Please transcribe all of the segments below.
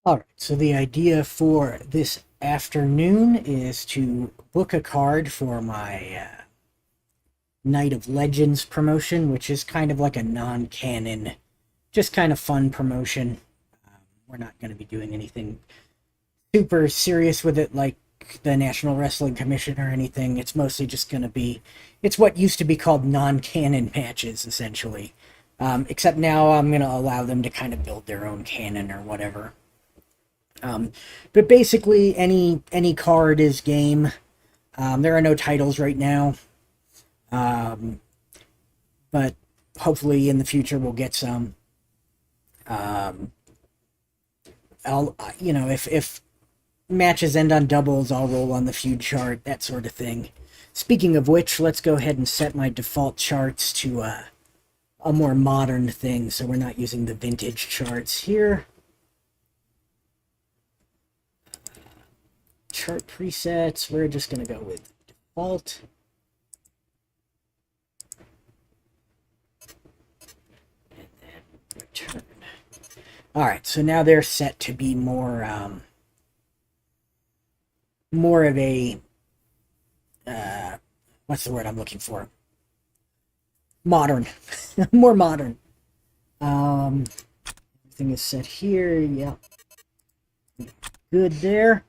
All right, so the idea for this afternoon is to book a card for my Night of Legends promotion, which is kind of like a non-canon, just kind of fun promotion. We're not going to be doing anything super serious with it like the National Wrestling Commission or anything. It's mostly just going to be, it's what used to be called non-canon matches, essentially. Except now I'm going to allow them to kind of build their own canon or whatever. But basically, any card is game. There are no titles right now, but hopefully in the future we'll get some. I'll if matches end on doubles, I'll roll on the feud chart, that sort of thing. Speaking of which, let's go ahead and set my default charts to a more modern thing, so we're not using the vintage charts here. Chart presets, we're just going to go with default. And then return. Alright, so now they're set to be more of a, what's the word I'm looking for? Modern. More modern. Everything is set here, yeah. Good there.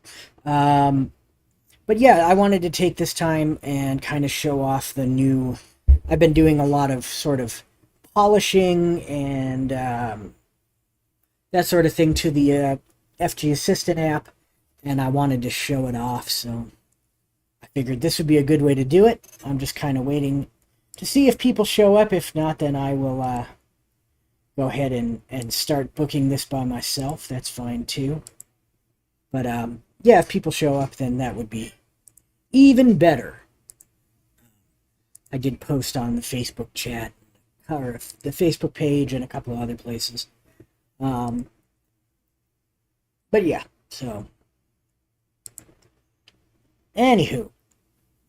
But yeah, I wanted to take this time and kind of show off the new... I've been doing a lot of sort of polishing and that sort of thing to the FG Assistant app, and I wanted to show it off, so I figured this would be a good way to do it. I'm just kind of waiting to see if people show up. If not, then I will go ahead and start booking this by myself. That's fine too. But yeah, if people show up, then that would be even better. I did post on the Facebook chat, or the Facebook page, and a couple of other places. But yeah, so anywho,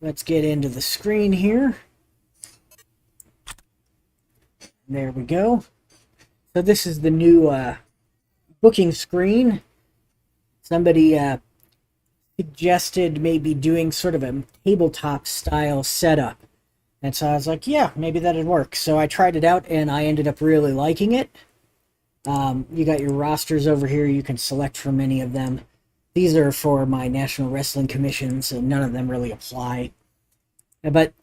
let's get into the screen here. There we go. So this is the new booking screen. Somebody suggested maybe doing sort of a tabletop style setup. And so I was like, yeah, maybe that'd work. So I tried it out and I ended up really liking it. You got your rosters over here. You can select from any of them. These are for my National Wrestling Commission, so none of them really apply. But,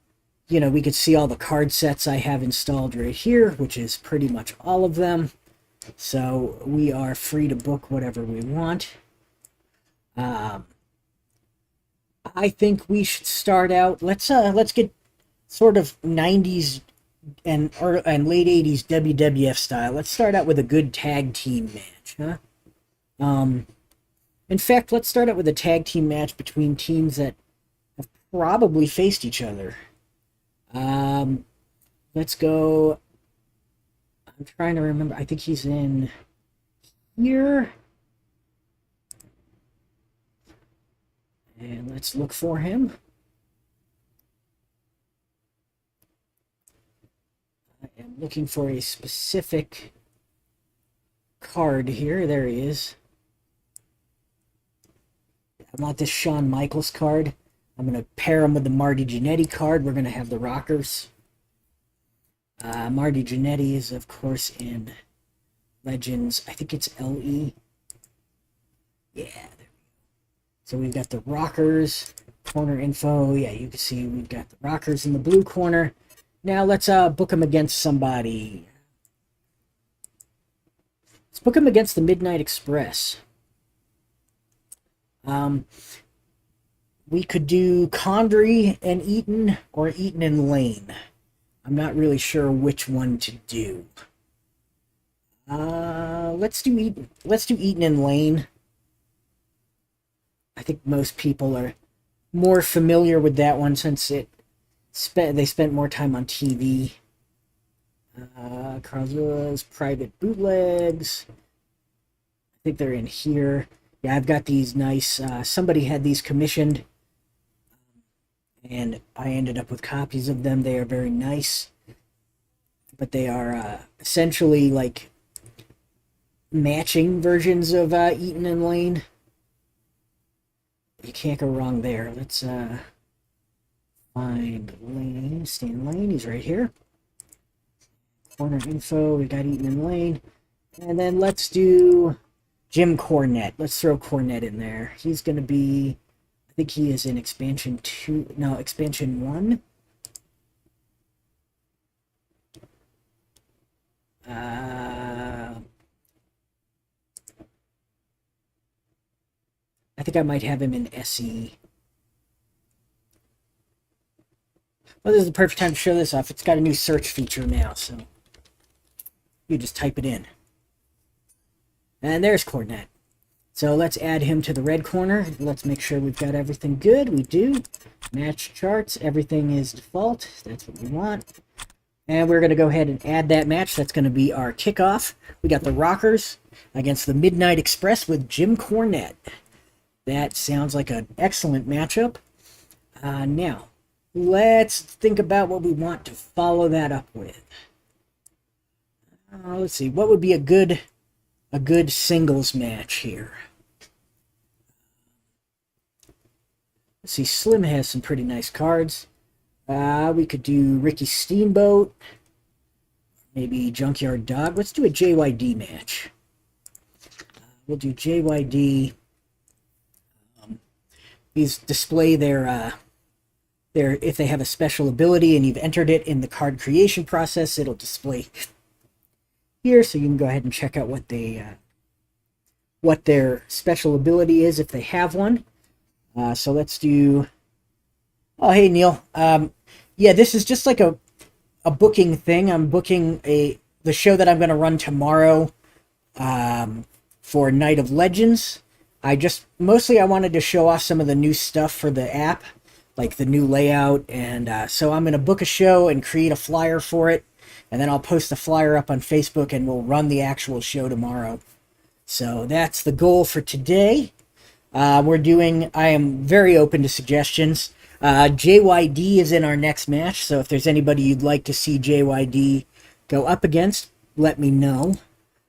you know, we could see all the card sets I have installed right here, which is pretty much all of them. So we are free to book whatever we want. I think we should start out. Let's get sort of 90s and late 80s WWF style. Let's start out with a good tag team match, huh? In fact, let's start out with a tag team match between teams that have probably faced each other. Let's go. I'm trying to remember. I think he's in here. And let's look for him. I am looking for a specific card here. There he is. I want this Shawn Michaels card. I'm going to pair him with the Marty Jannetty card. We're going to have the Rockers. Marty Jannetty is, of course, in Legends. I think it's LE. Yeah. So we've got the Rockers. Corner info. Yeah, you can see we've got the Rockers in the blue corner. Now let's book them against somebody. Let's book them against the Midnight Express. We could do Condrey and Eaton, or Eaton and Lane. I'm not really sure which one to do. Let's do Eaton. Let's do Eaton and Lane. I think most people are more familiar with that one since they spent more time on TV. Carl's Private Bootlegs. I think they're in here. Yeah, I've got these nice, somebody had these commissioned, and I ended up with copies of them. They are very nice, but they are essentially like matching versions of Eaton and Lane. You can't go wrong there. Let's find Lane, Stan Lane. He's right here. Corner info. We got Eaton and Lane, and then let's do Jim Cornette. Let's throw Cornette in there. He's going to be, I think he is in expansion 2, no, expansion 1. I think I might have him in SE. Well, this is the perfect time to show this off. It's got a new search feature now, so you just type it in. And there's Cornette. So let's add him to the red corner. Let's make sure we've got everything good. We do. Match charts. Everything is default. That's what we want. And we're going to go ahead and add that match. That's going to be our kickoff. We got the Rockers against the Midnight Express with Jim Cornette. That sounds like an excellent matchup. Now, let's think about what we want to follow that up with. Let's see. What would be a good singles match here? Let's see. Slim has some pretty nice cards. We could do Ricky Steamboat. Maybe Junkyard Dog. Let's do a JYD match. We'll do JYD. These display their if they have a special ability and you've entered it in the card creation process, it'll display here, so you can go ahead and check out what their special ability is if they have one. So let's do. Oh, hey Neil. Yeah, this is just like a booking thing. I'm booking the show that I'm going to run tomorrow for Night of Legends. I wanted to show off some of the new stuff for the app, like the new layout, and so I'm going to book a show and create a flyer for it, and then I'll post the flyer up on Facebook, and we'll run the actual show tomorrow. So that's the goal for today. I am very open to suggestions. JYD is in our next match, so if there's anybody you'd like to see JYD go up against, let me know.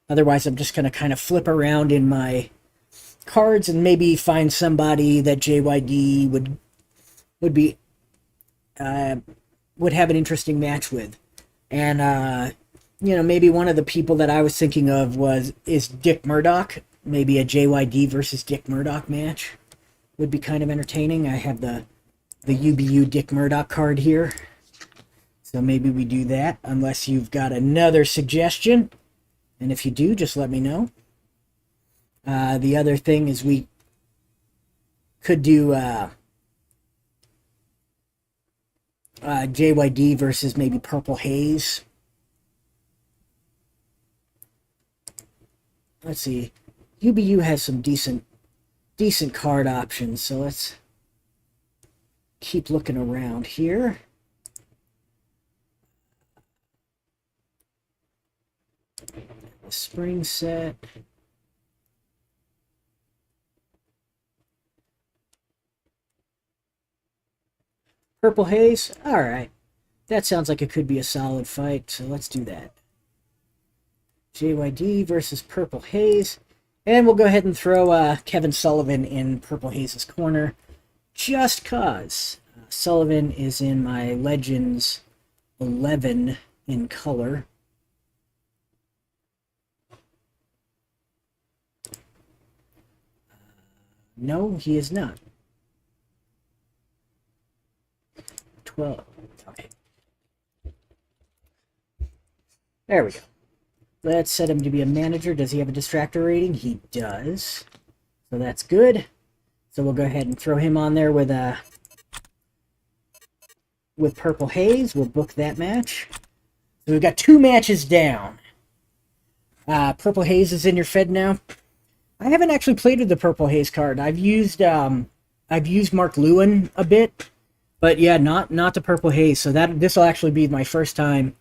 Otherwise, I'm just going to kind of flip around in my cards and maybe find somebody that JYD would have an interesting match with. And maybe one of the people that I was thinking of is Dick Murdoch. Maybe a JYD versus Dick Murdoch match would be kind of entertaining. I have the UBU Dick Murdoch card here, so maybe we do that, unless you've got another suggestion, and if you do, just let me know. The other thing is we could do JYD versus maybe Purple Haze. Let's see. UBU has some decent card options, so let's keep looking around here. The spring set. Purple Haze? Alright. That sounds like it could be a solid fight, so let's do that. JYD versus Purple Haze. And we'll go ahead and throw Kevin Sullivan in Purple Haze's corner, just cause. Sullivan is in my Legends 11 in color. No, he is not. 12. Okay. There we go. Let's set him to be a manager. Does he have a distractor rating? He does. So that's good. So we'll go ahead and throw him on there with Purple Haze. We'll book that match. So we've got 2 matches down. Purple Haze is in your Fed now. I haven't actually played with the Purple Haze card. I've used Mark Lewin a bit, but yeah, not the Purple Haze. So this will actually be my first time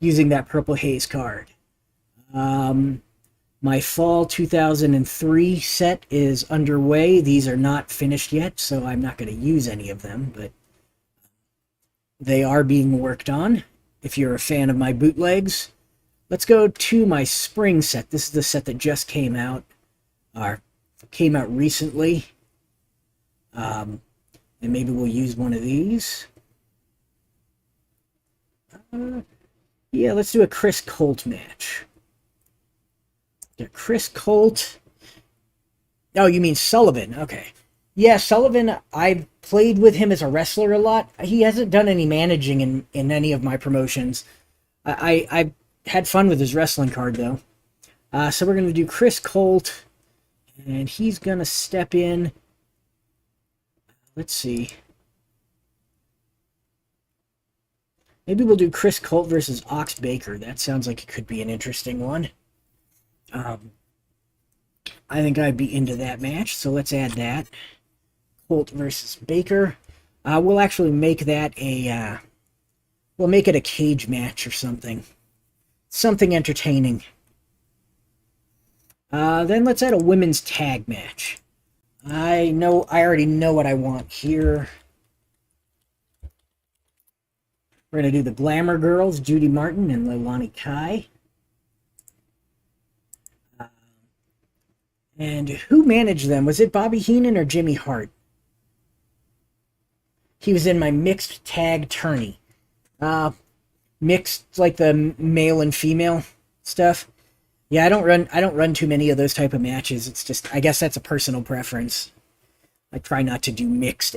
using that Purple Haze card. My fall 2003 set is underway. These are not finished yet, so I'm not going to use any of them, but they are being worked on. If you're a fan of my bootlegs, let's go to my spring set. This is the set that just came out, or came out recently. And maybe we'll use one of these. Yeah, let's do a Chris Colt match. Yeah, Chris Colt. Oh, you mean Sullivan? Okay. Yeah, Sullivan, I played with him as a wrestler a lot. He hasn't done any managing in any of my promotions. I had fun with his wrestling card, though. So we're going to do Chris Colt, and he's going to step in. Let's see. Maybe we'll do Chris Colt versus Ox Baker. That sounds like it could be an interesting one. I think I'd be into that match, so let's add that. Colt versus Baker. We'll actually make that we'll make it a cage match or something. Something entertaining. Then let's add a women's tag match. I already know what I want here. We're going to do the Glamour Girls, Judy Martin and Leilani Kai. And who managed them? Was it Bobby Heenan or Jimmy Hart? He was in my mixed tag tourney. Mixed, like the male and female stuff. Yeah, I don't run too many of those type of matches. It's just, I guess that's a personal preference. I try not to do mixed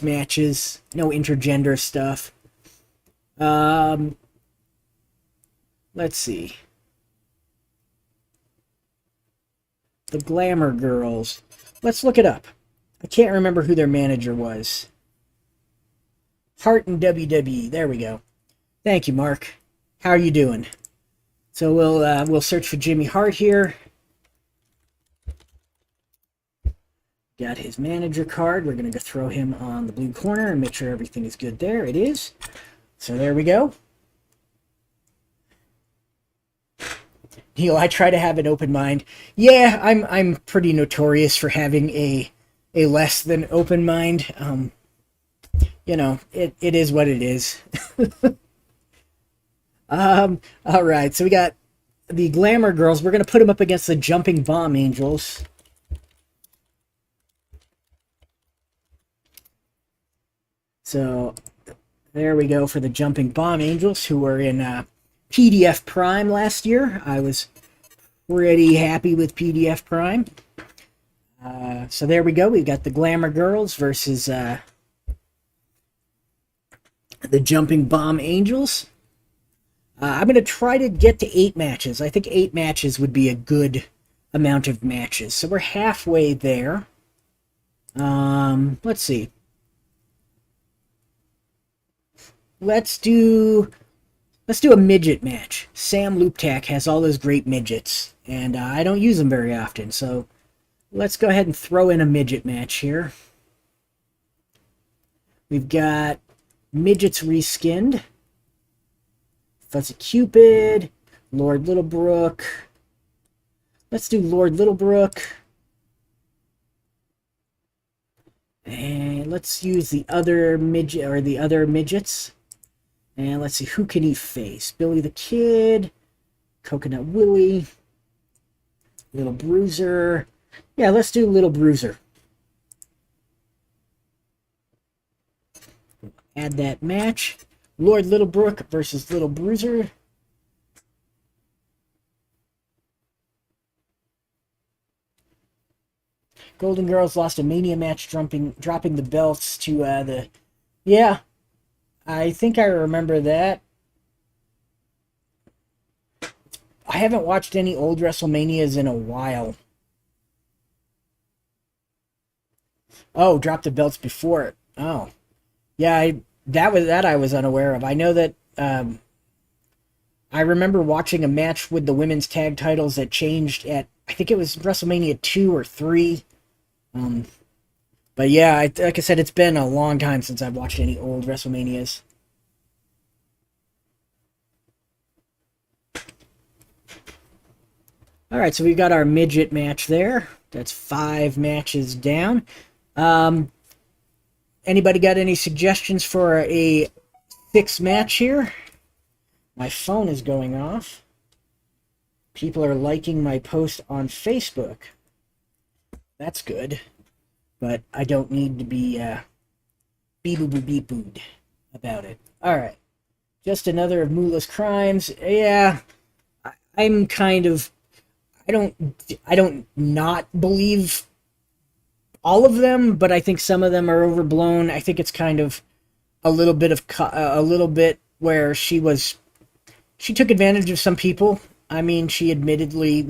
matches, no intergender stuff. Let's see. The Glamour Girls. Let's look it up. I can't remember who their manager was. Hart and WWE. There we go. Thank you, Mark. How are you doing? So we'll search for Jimmy Hart here. Got his manager card. We're going to throw him on the blue corner and make sure everything is good there. It is. So there we go. Neil, I try to have an open mind. Yeah, I'm pretty notorious for having a less than open mind. You know, it is what it is. All right, so we got the Glamour Girls. We're going to put them up against the Jumping Bomb Angels. So there we go for the Jumping Bomb Angels, who were in PDF Prime last year. I was pretty happy with PDF Prime. So there we go. We've got the Glamour Girls versus the Jumping Bomb Angels. I'm going to try to get to 8 matches. I think 8 matches would be a good amount of matches. So we're halfway there. Let's see. Let's do a midget match. Sam Looptak has all those great midgets, and I don't use them very often, so let's go ahead and throw in a midget match here. We've got Midgets Reskinned, Fuzzy Cupid, Lord Littlebrook. Let's do Lord Littlebrook. And let's use the other midget, or the other midgets. And let's see, who can he face? Billy the Kid, Coconut Willie, Little Bruiser. Yeah, let's do Little Bruiser. Add that match. Lord Littlebrook versus Little Bruiser. Golden Girls lost a Mania match, dropping the belts to the... Yeah. I think I remember that. I haven't watched any old WrestleManias in a while. Oh, dropped the belts before it. Oh. Yeah, that I was unaware of. I know that I remember watching a match with the women's tag titles that changed at, I think it was WrestleMania 2 or 3. But yeah, like I said, it's been a long time since I've watched any old WrestleManias. Alright, so we've got our midget match there. That's 5 matches down. Anybody got any suggestions for a 6th match here? My phone is going off. People are liking my post on Facebook. That's good. But I don't need to be beep-boo-beep-booed about it. Alright. Just another of Moolah's crimes. Yeah, I'm kind of... I don't not believe all of them, but I think some of them are overblown. I think it's kind of a little bit where she took advantage of some people. I mean, she admittedly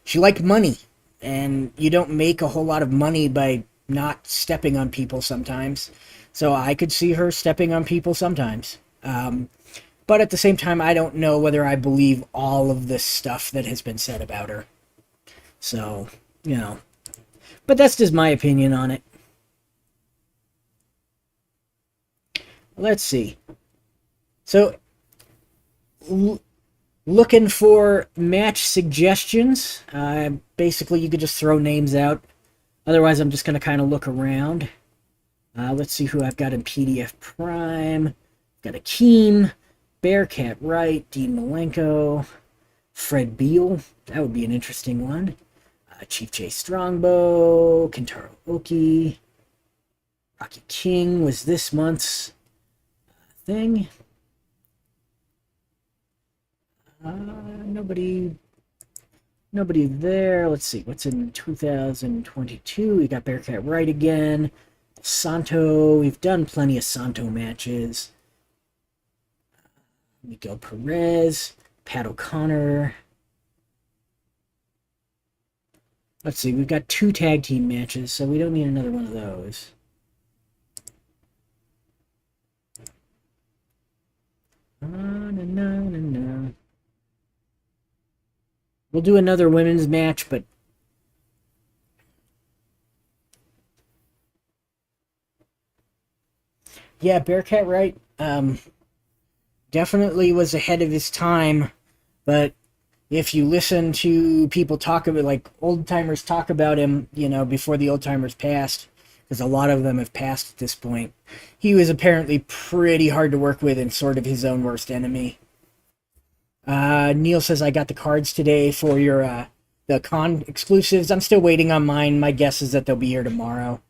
she liked money, and you don't make a whole lot of money by not stepping on people sometimes. So I could see her stepping on people sometimes. But at the same time, I don't know whether I believe all of this stuff that has been said about her. So, you know. But that's just my opinion on it. Let's see. So, looking for match suggestions. Basically, you could just throw names out. Otherwise, I'm just going to kind of look around. Let's see who I've got in PDF Prime. Got Akeem, Bearcat Wright, Dean Malenko, Fred Beal. That would be an interesting one. Chief J Strongbow, Kentaro Oki. Rocky King was this month's thing. Nobody there. Let's see, what's in 2022? We got Bearcat Wright again. Santo, we've done plenty of Santo matches. Miguel Perez, Pat O'Connor. Let's see, we've got 2 tag team matches, so we don't need another one of those. No. We'll do another women's match, but yeah, Bearcat Wright definitely was ahead of his time, but if you listen to people talk about, like, old-timers talk about him, you know, before the old-timers passed, because a lot of them have passed at this point, he was apparently pretty hard to work with and sort of his own worst enemy. Neil says, I got the cards today for your, the con exclusives. I'm still waiting on mine. My guess is that they'll be here tomorrow.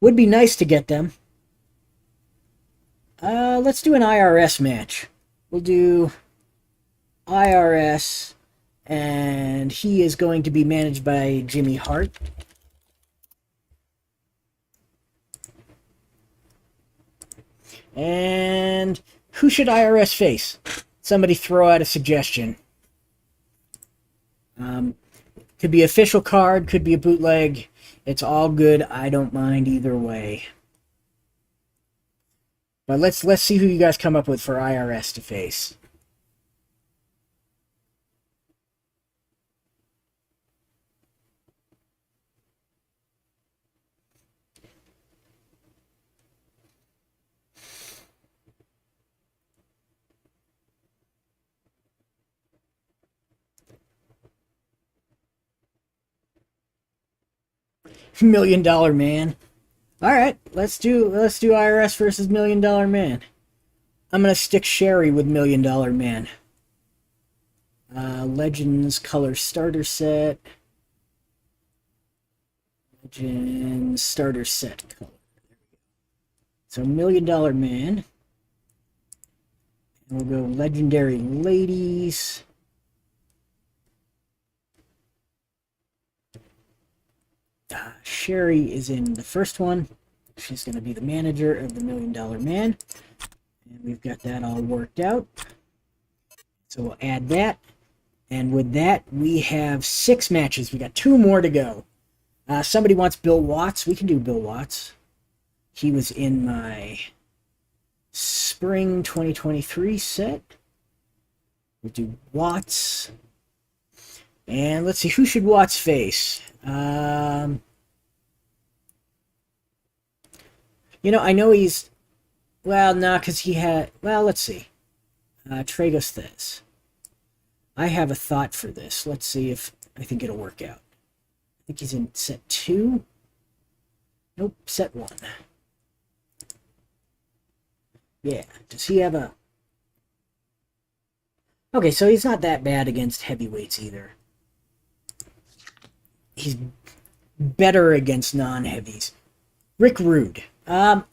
Would be nice to get them. Let's do an IRS match. We'll do IRS, and he is going to be managed by Jimmy Hart. And who should IRS face? Somebody throw out a suggestion. Could be official card, could be a bootleg. It's all good. I don't mind either way. But let's see who you guys come up with for IRS to face. $1 Million Man. All right, let's do IRS versus $1 Million Man. I'm gonna stick Sherry with $1 Million Man. Legends color starter set. Legends starter set color. So $1 Million Man. And we'll go Legendary Ladies. Sherry is in the first one. She's going to be the manager of the $1 Million Man. And we've got that all worked out. So we'll add that. And with that, we have 6 matches. We got 2 more to go. Somebody wants Bill Watts. We can do Bill Watts. He was in my spring 2023 set. We'll do Watts. And let's see, who should Watts face? You know, I know he's... Well, no, because he had... Well, let's see. Tragos Thez. I have a thought for this. Let's see if I think it'll work out. I think he's in set 2. Nope, set 1. Yeah. Does he have a... Okay, so he's not that bad against heavyweights either. He's better against non-heavies. Rick Rude. I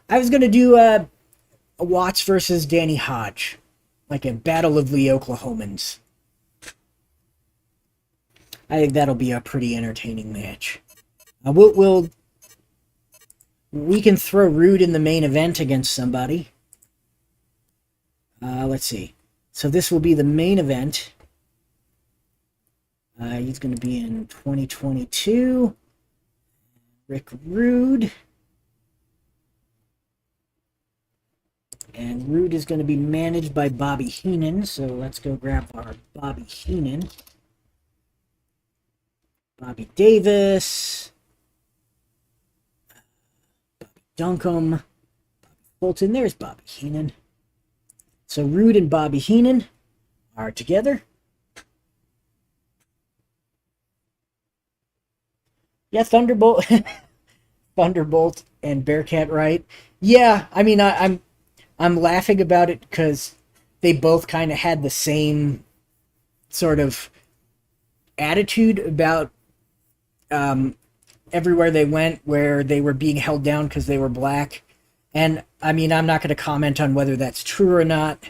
was going to do a Watts versus Danny Hodge. Like a battle of the Oklahomans. I think that'll be a pretty entertaining match. We can throw Rude in the main event against somebody. Let's see. So this will be the main event. He's going to be in 2022. Rick Rude. And Rude is going to be managed by Bobby Heenan. So let's go grab our Bobby Heenan. Bobby Davis. Bobby Duncombe. Bobby Fulton. There's Bobby Heenan. So Rude and Bobby Heenan are together. Yeah, Thunderbolt, Thunderbolt, and Bearcat Wright. Yeah, I mean, I'm laughing about it because they both kind of had the same sort of attitude about everywhere they went, where they were being held down because they were black. And I mean, I'm not going to comment on whether that's true or not,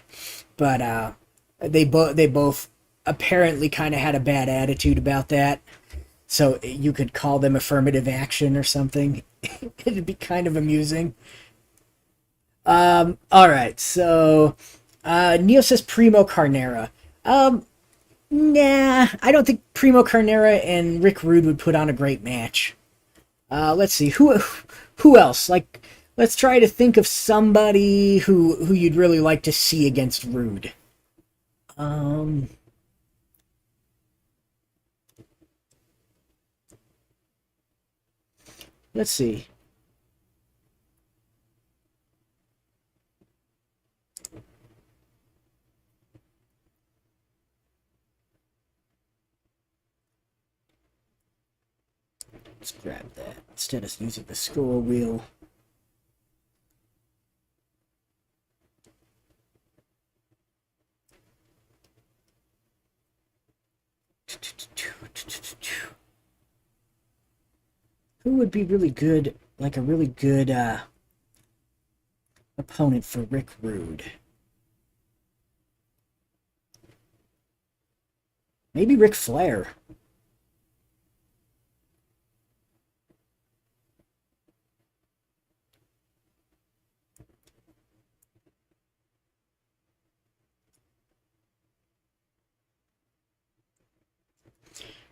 but they both apparently kind of had a bad attitude about that. So you could call them affirmative action or something. It'd be kind of amusing. All right, so Neo says Primo Carnera. Nah, I don't think Primo Carnera and Rick Rude would put on a great match. Let's see, who else? Like, let's try to think of somebody who you'd really like to see against Rude. Let's see. Let's grab that instead of using the scroll wheel. Who would be really good, like a really good opponent for Rick Rude? Maybe Ric Flair.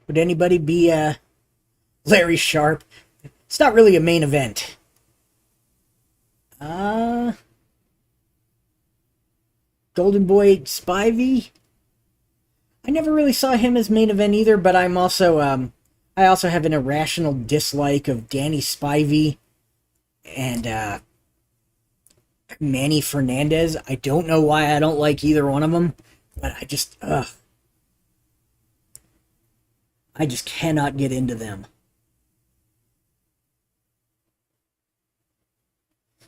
Would anybody be Larry Sharp? It's not really a main event. Golden Boy Spivey? I never really saw him as main event either, but I also have an irrational dislike of Danny Spivey and Manny Fernandez. I don't know why I don't like either one of them, but I just cannot get into them.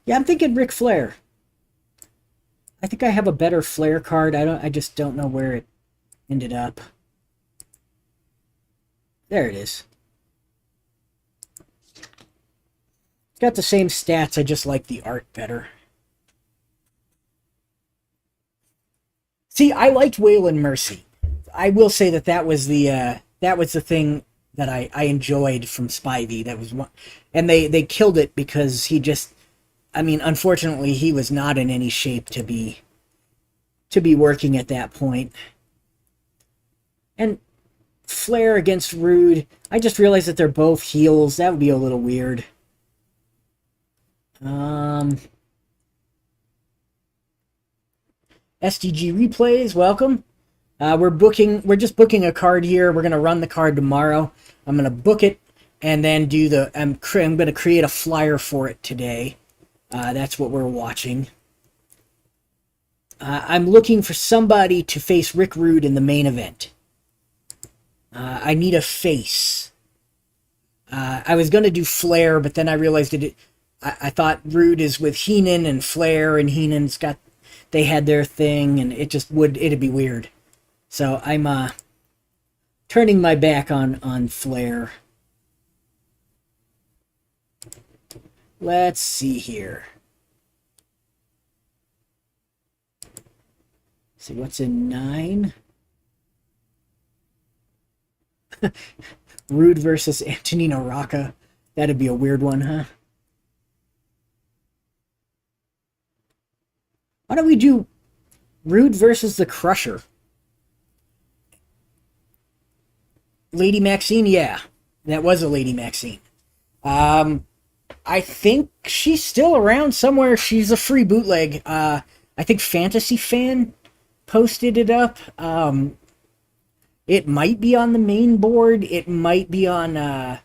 Yeah, I'm thinking Ric Flair. I think I have a better Flair card. I just don't know where it ended up. There it is. It's got the same stats, I just like the art better. See, I liked Waylon Mercy. I will say that was the thing that I enjoyed from Spivey. That was one, and they killed it because he just, I mean, unfortunately, he was not in any shape to be working at that point. And Flair against Rude, I just realized that they're both heels. That would be a little weird. SDG Replays, welcome. We're just booking a card here. We're gonna run the card tomorrow. I'm gonna book it and then I'm gonna create a flyer for it today. That's what we're watching. I'm looking for somebody to face Rick Rude in the main event. I need a face. I was gonna do Flair, but then I realized I thought Rude is with Heenan and Flair, and Heenan's got, they had their thing, and it'd be weird. So I'm turning my back on Flair. Let's see here. See what's in 9. Rude versus Antonino Rocca. That'd be a weird one, huh? Why don't we do Rude versus the Crusher? Lady Maxine, yeah. That was a Lady Maxine. I think she's still around somewhere. She's a free bootleg. I think Fantasy Fan posted it up. It might be on the main board. It might be on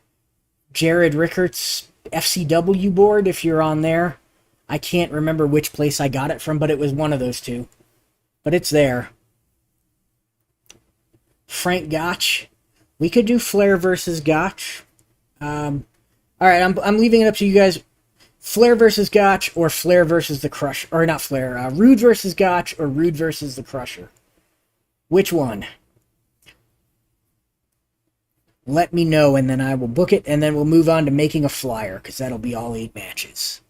Jared Rickart's FCW board if you're on there. I can't remember which place I got it from, but it was one of those two. But it's there. Frank Gotch. We could do Flair versus Gotch. Alright, I'm leaving it up to you guys. Flair versus Gotch or Flair versus the Crusher. Or not Flair. Rude versus Gotch or Rude versus the Crusher. Which one? Let me know, and then I will book it, and then we'll move on to making a flyer, because that'll be all 8 matches.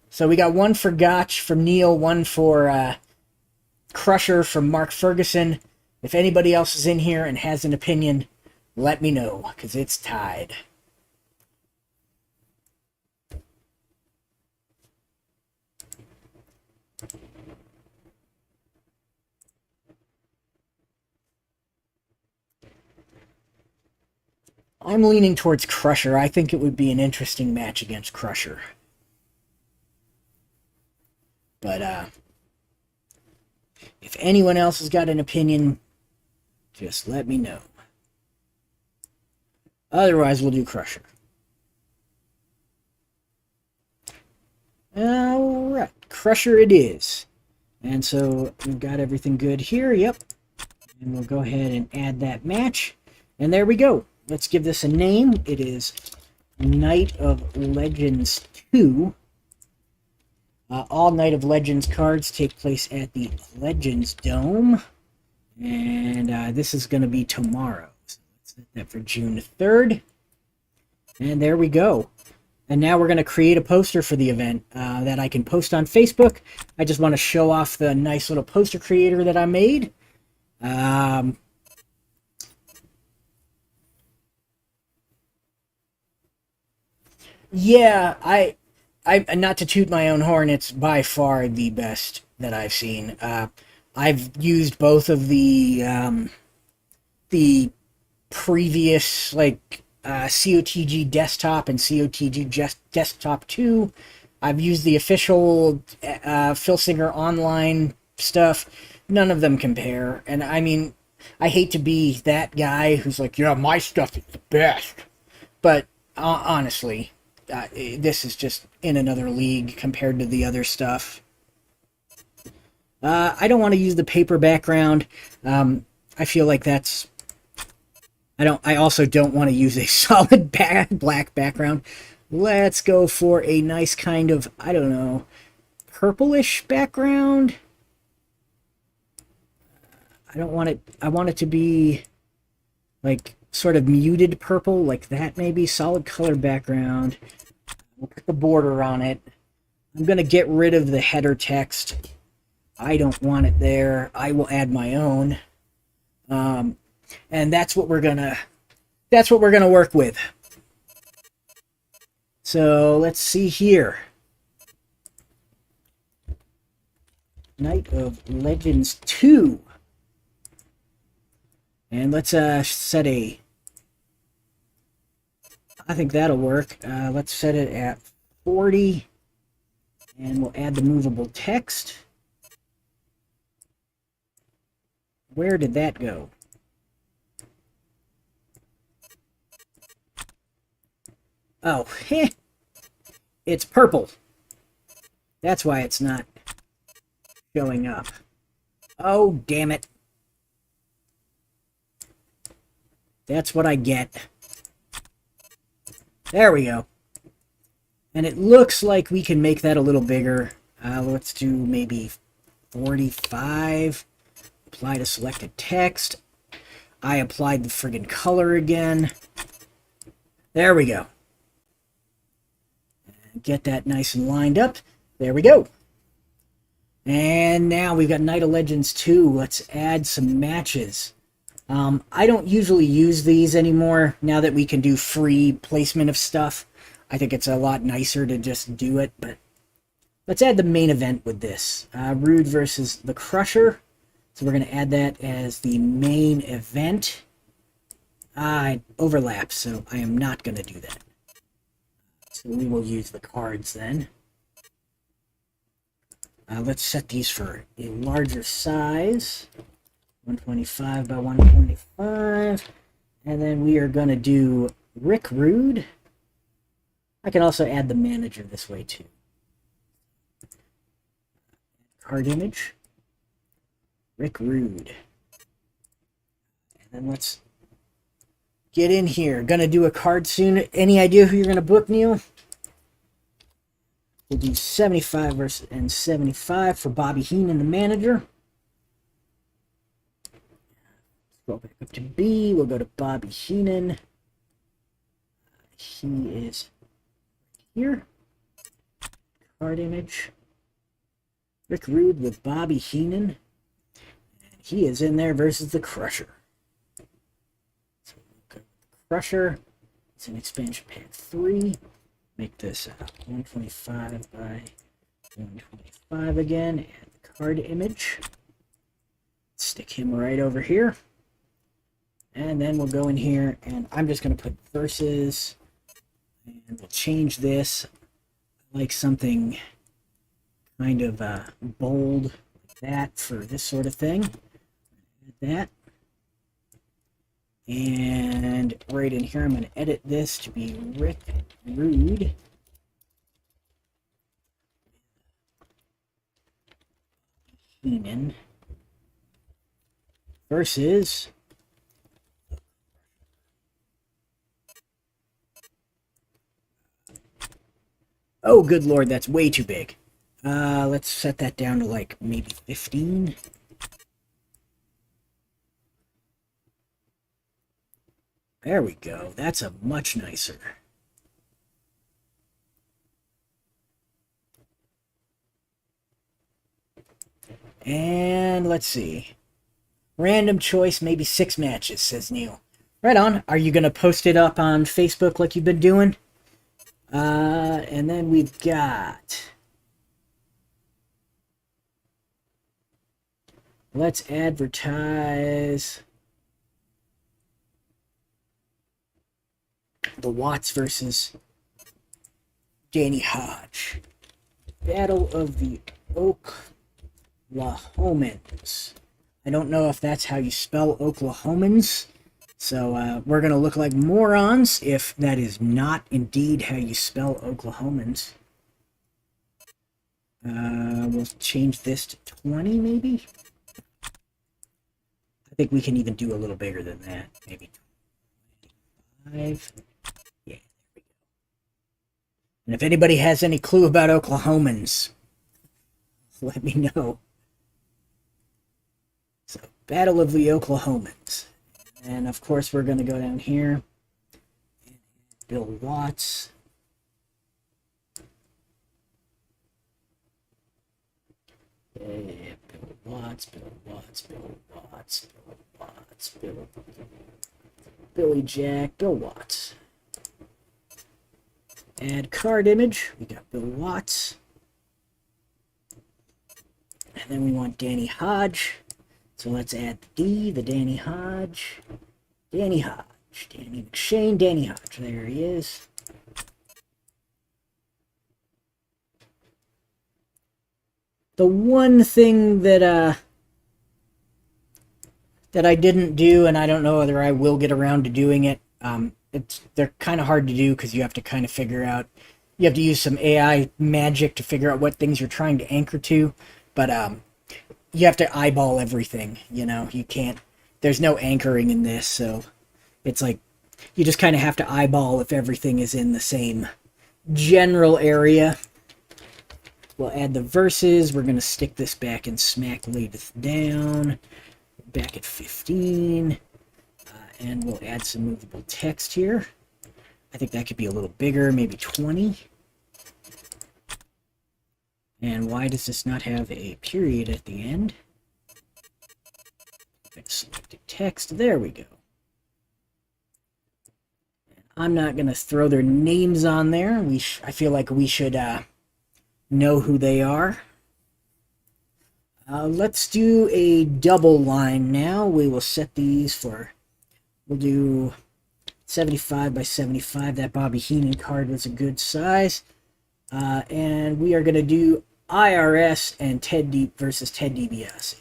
So we got one for Gotch from Neil, one for Crusher from Mark Ferguson. If anybody else is in here and has an opinion, let me know, because it's tied. I'm leaning towards Crusher. I think it would be an interesting match against Crusher. But if anyone else has got an opinion, just let me know. Otherwise, we'll do Crusher. Alright, Crusher it is. And so we've got everything good here, yep. And we'll go ahead and add that match. And there we go. Let's give this a name. It is Night of Legends 2. All Night of Legends cards take place at the Legends Dome. And this is going to be tomorrow. So let's set that for June 3rd. And there we go. And now we're going to create a poster for the event that I can post on Facebook. I just want to show off the nice little poster creator that I made. Yeah, I not to toot my own horn, it's by far the best that I've seen. I've used both of the previous, like, COTG Desktop and COTG Desktop 2. I've used the official Phil Singer online stuff. None of them compare. And I mean, I hate to be that guy who's like, yeah, my stuff is the best. But honestly, this is just in another league compared to the other stuff. I don't want to use the paper background. I feel like that's... I also don't want to use a solid black background. Let's go for a nice kind of, I don't know, purplish background. I don't want it... I want it to be, like, sort of muted purple, like that maybe. Solid color background. We'll put the border on it. I'm going to get rid of the header text. I don't want it there. I will add my own. And that's what we're gonna work with. So let's see here. Night of Legends 2. And let's set a... I think that'll work. Let's set it at 40. And we'll add the movable text. Where did that go? Oh, it's purple. That's why it's not showing up. Oh, damn it. That's what I get. There we go. And it looks like we can make that a little bigger. Let's do maybe 45. Apply to selected text. I applied the friggin' color again. There we go. Get that nice and lined up. There we go. And now we've got Night of Legends 2. Let's add some matches. I don't usually use these anymore now that we can do free placement of stuff. I think it's a lot nicer to just do it, but let's add the main event with this. Rude versus the Crusher. So we're going to add that as the main event. It overlaps, so I am not going to do that. So we will use the cards then. Let's set these for a larger size. 125 by 125. And then we are going to do Rick Rude. I can also add the manager this way too. Card image. Rick Rude. And then let's get in here. Gonna do a card soon. Any idea who you're gonna book, Neil? We'll do 75 versus and 75 for Bobby Heenan, the manager. Scroll back up to B. We'll go to Bobby Heenan. He is here. Card image. Rick Rude with Bobby Heenan. And he is in there versus the Crusher. So we'll go with the Crusher. It's an expansion pack 3. Make this 125 by 125 again. Add the card image. Stick him right over here. And then we'll go in here and I'm just going to put versus. And we'll change this. I like something kind of bold like that for this sort of thing. Add that. And right in here, I'm going to edit this to be Rick Rude. Heenan versus oh, good lord, that's way too big. Let's set that down to like maybe 15. There we go. That's a much nicer. And let's see. Random choice, maybe 6 matches, says Neil. Right on. Are you going to post it up on Facebook like you've been doing? And then we've got... Let's advertise... the Watts versus Danny Hodge. Battle of the Oklahomans. I don't know if that's how you spell Oklahomans. So we're going to look like morons if that is not indeed how you spell Oklahomans. We'll change this to 20 maybe. I think we can even do a little bigger than that. Maybe 25. Yeah, there we go. And if anybody has any clue about Oklahomans, let me know. So, Battle of the Oklahomans. And of course, we're going to go down here. Bill Watts. Bill Watts, Bill Watts, Bill Watts, Bill Watts, Billy Jack, Bill Watts. Add card image. We got Bill Watts. And then we want Danny Hodge. So let's add the D, the Danny Hodge. Danny Hodge. Danny McShane, Danny Hodge. There he is. The one thing that I didn't do, and I don't know whether I will get around to doing it, they're kind of hard to do because you have to kind of figure out, you have to use some AI magic to figure out what things you're trying to anchor to, but you have to eyeball everything, you know, you can't, there's no anchoring in this, so It's like you just kind of have to eyeball if everything is in the same general area. We'll add the verses. We're going to stick this back in smack latest down. Back at 15. And we'll add some movable text here. I think that could be a little bigger, maybe 20. And why does this not have a period at the end? Selected text. There we go. I'm not going to throw their names on there. I feel like we should know who they are. Let's do a double line now. We will set these for, we'll do 75 by 75. That Bobby Heenan card was a good size. And we are going to do IRS and versus Ted DiBiase.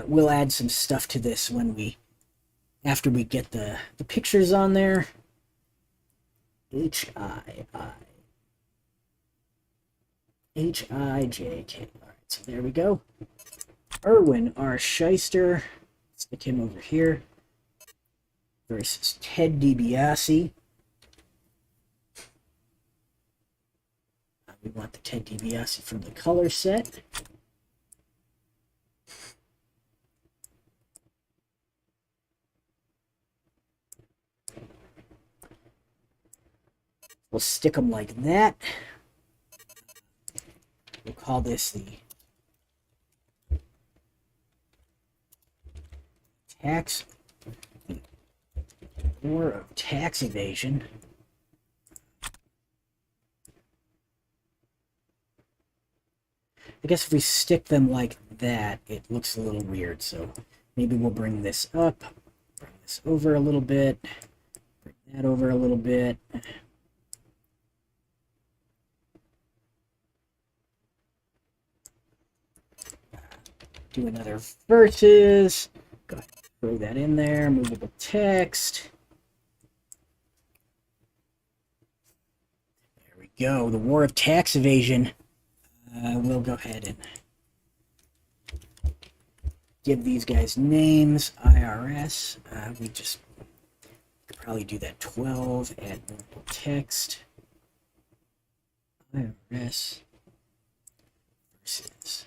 We'll add some stuff to this after we get the pictures on there. H-I-J-K. All right, so there we go. Erwin R. Shyster. Stick him over here. Versus Ted DiBiase. We want the Ted DiBiase from the color set. We'll stick them like that. We'll call this the War of Tax Evasion. I guess if we stick them like that, it looks a little weird, so maybe we'll bring this up, bring this over a little bit, bring that over a little bit. Do another verses. Go ahead, throw that in there. Movable text. There we go. The War of Tax Evasion. We'll go ahead and give these guys names. IRS. We just could probably do that. 12. Add movable text. IRS versus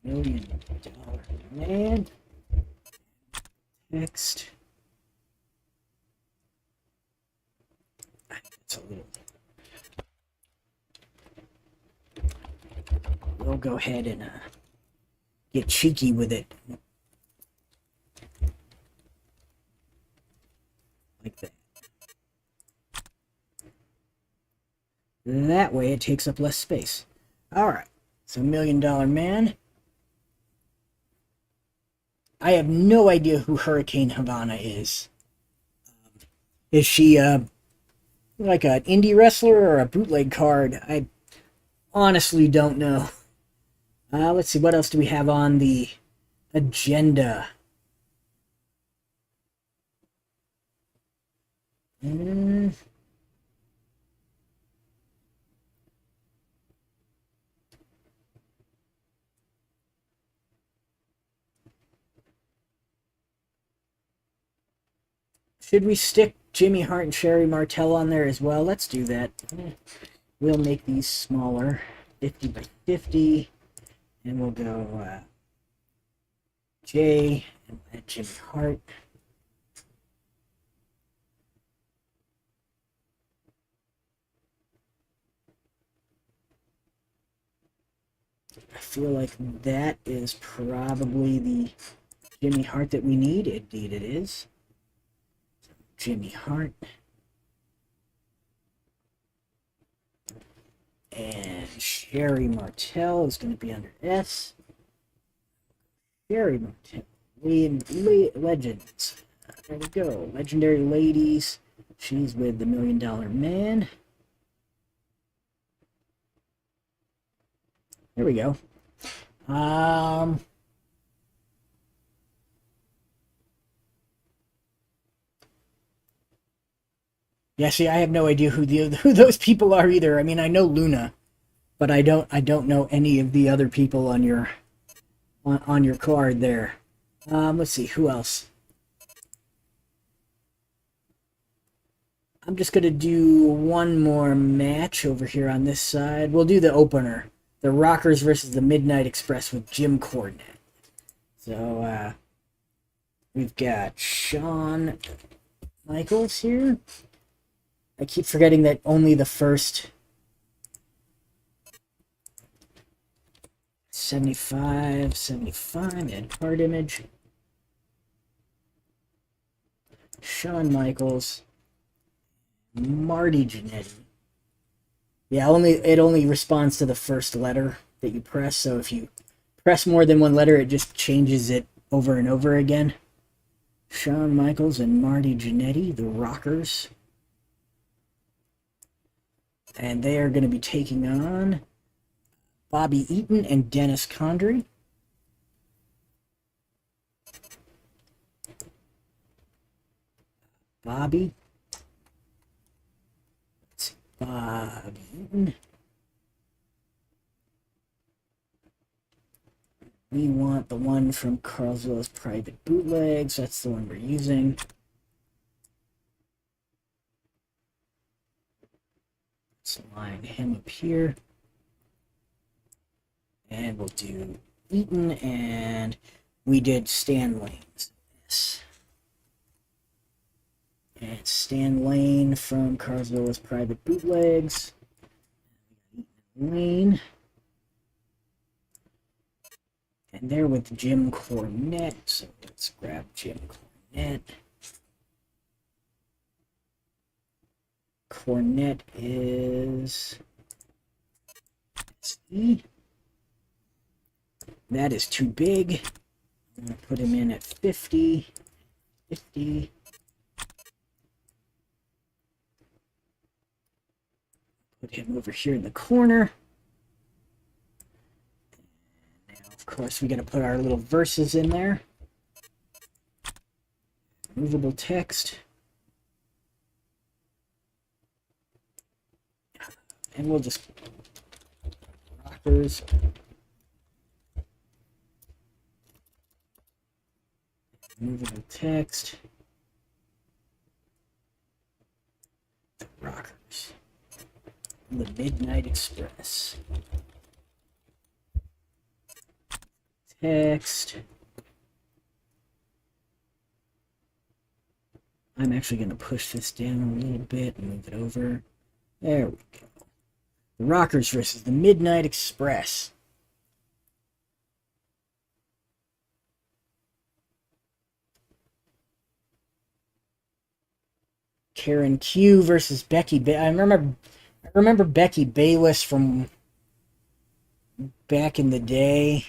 $1 million man. Text. That's a little. We'll go ahead and get cheeky with it. Like that. That way it takes up less space. Alright, so $1 Million Man. I have no idea who Hurricane Havana is. Is she like an indie wrestler or a bootleg card? I honestly don't know. Let's see, what else do we have on the agenda? Should we stick Jimmy Hart and Sherry Martel on there as well? Let's do that. We'll make these smaller, 50 by 50, and we'll go J and add Jimmy Hart. I feel like that is probably the Jimmy Hart that we need. Indeed it is. So, Jimmy Hart. And Sherry Martel is going to be under S. Sherry Martel. Legends. There we go. Legendary Ladies. She's with the $1 Million Man. There we go. Yeah, see, I have no idea who those people are either. I mean, I know Luna, but I don't know any of the other people on on your card there. Let's see, who else? I'm just going to do one more match over here on this side. We'll do the opener. The Rockers versus the Midnight Express with Jim Cornette. So, we've got Shawn Michaels here. I keep forgetting that only the first 75, add card image. Shawn Michaels. Marty Jannetty. Yeah, it only responds to the first letter that you press, so if you press more than one letter, it just changes it over and over again. Shawn Michaels and Marty Jannetty, the Rockers. And they are going to be taking on Bobby Eaton and Dennis Condrey. Bobby. It's Bobby Eaton. We want the one from Carlswell's Private Bootlegs. That's the one we're using. Let's line him up here. And we'll do Eaton, and we did Stan Lane's. Yes. And Stan Lane from Carswell's Private Bootlegs. Lane. And they're with Jim Cornette, so let's grab Jim Cornette. Cornette is SE. That is too big. I'm going to put him in at 50. 50. Put him over here in the corner. And now, of course, we got to put our little verses in there. Movable text. And we'll just Rockers. Movable text. The Rockers. The Midnight Express. Text. I'm actually going to push this down a little bit and move it over. There we go. The Rockers versus the Midnight Express. Karen Q versus Becky I remember Becky Bayless from back in the day.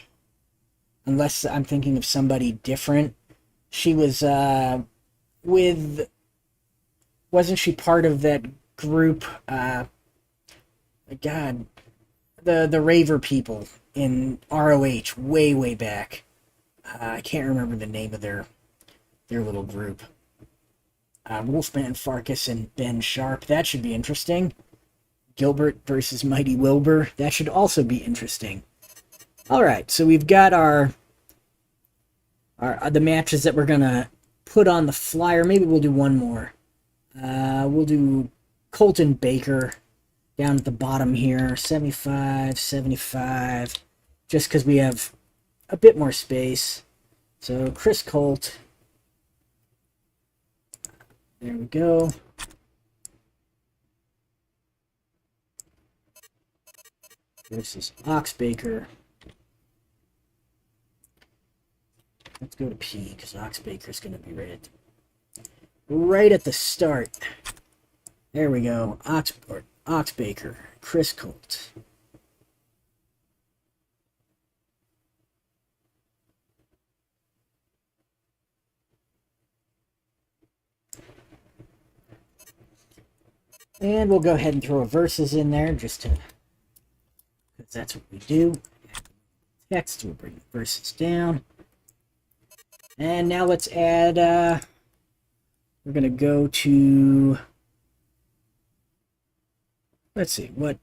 Unless I'm thinking of somebody different. She was wasn't she part of that group, God, the Raver people in ROH way back. I can't remember the name of their little group. Wolfman Farkas and Ben Sharp. That should be interesting. Gilbert versus Mighty Wilbur. That should also be interesting. All right, so we've got our the matches that we're gonna put on the flyer. Maybe we'll do one more. We'll do Colton Baker down at the bottom here. 75, 75. Just because we have a bit more space. So Chris Colt. There we go. Versus Ox Baker. Let's go to P, because Ox Baker's going to be right at the start. There we go. Ox Baker. Chris Colt. And we'll go ahead and throw a verses in there just to, because that's what we do. Text, we'll bring the verses down. And now let's add, we're going to go to, let's see, what,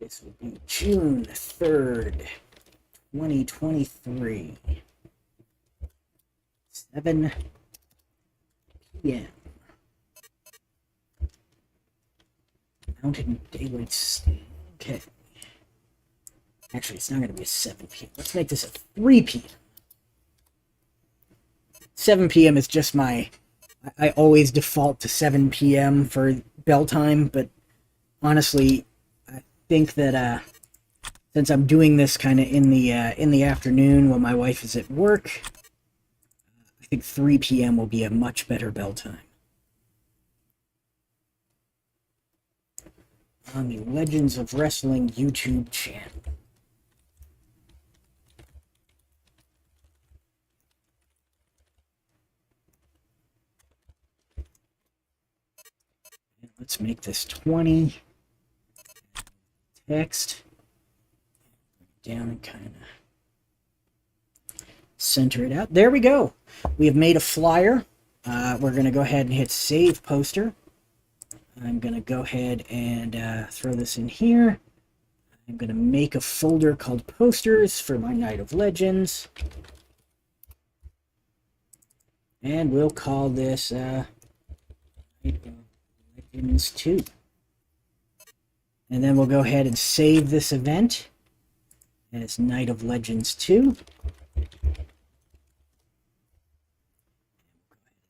This will be June 3rd, 2023. 7 p.m. Mountain Daylight State. Okay. Actually, it's not going to be a 7 p.m. Let's make this a 3 p.m. 7 p.m. is just my... I always default to 7 p.m. for bell time, but honestly, I think that since I'm doing this kind of in the afternoon while my wife is at work, I think 3 p.m. will be a much better bell time. On the Legends of Wrestling YouTube channel. And let's make this 20. Text. Down and kind of center it out. There we go. We have made a flyer. We're going to go ahead and hit Save Poster. I'm going to go ahead and throw this in here. I'm going to make a folder called Posters for my Night of Legends. And we'll call this Night of Legends 2. And then we'll go ahead and save this event as Night of Legends 2.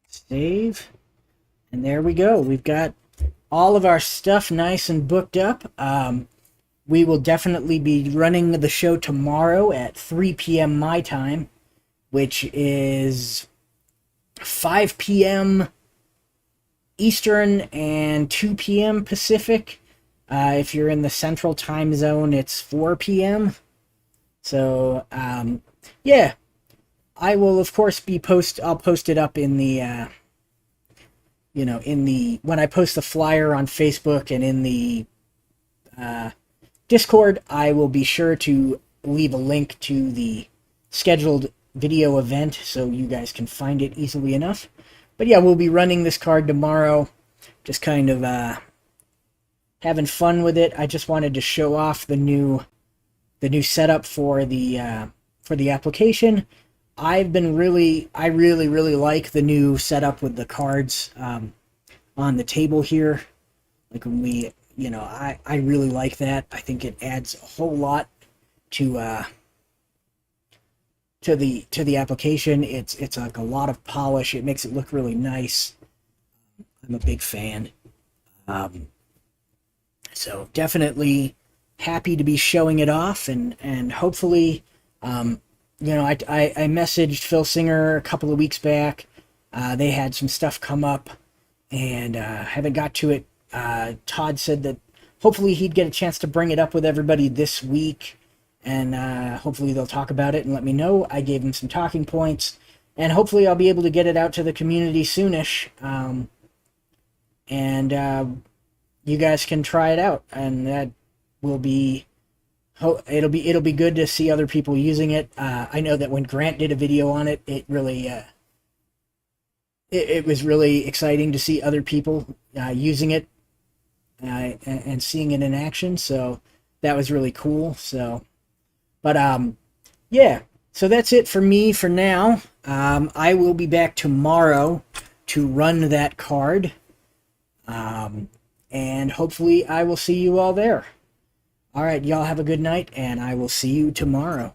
Save. And there we go. We've got all of our stuff nice and booked up. We will definitely be running the show tomorrow at 3 p.m. my time, which is 5 p.m. Eastern and 2 p.m. Pacific. If you're in the Central Time Zone, it's 4 p.m. So, yeah. I will, of course, I'll post it up in the, when I post the flyer on Facebook and in the Discord, I will be sure to leave a link to the scheduled video event so you guys can find it easily enough. But yeah, we'll be running this card tomorrow, just kind of having fun with it. I just wanted to show off the new setup for the application. I really like the new setup with the cards on the table here. Like when we, I really like that. I think it adds a whole lot to the application. It's like a lot of polish. It makes it look really nice. I'm a big fan. So definitely happy to be showing it off, and hopefully, I messaged Phil Singer a couple of weeks back. They had some stuff come up, and haven't got to it. Todd said that hopefully he'd get a chance to bring it up with everybody this week, and hopefully they'll talk about it and let me know. I gave him some talking points, and hopefully I'll be able to get it out to the community soonish. You guys can try it out, and that will be it'll be good to see other people using it. I know that when Grant did a video on it, it really it was really exciting to see other people using it and seeing it in action. So that was really cool. So, but yeah. So that's it for me for now. I will be back tomorrow to run that card. And hopefully I will see you all there. All right, y'all have a good night, and I will see you tomorrow.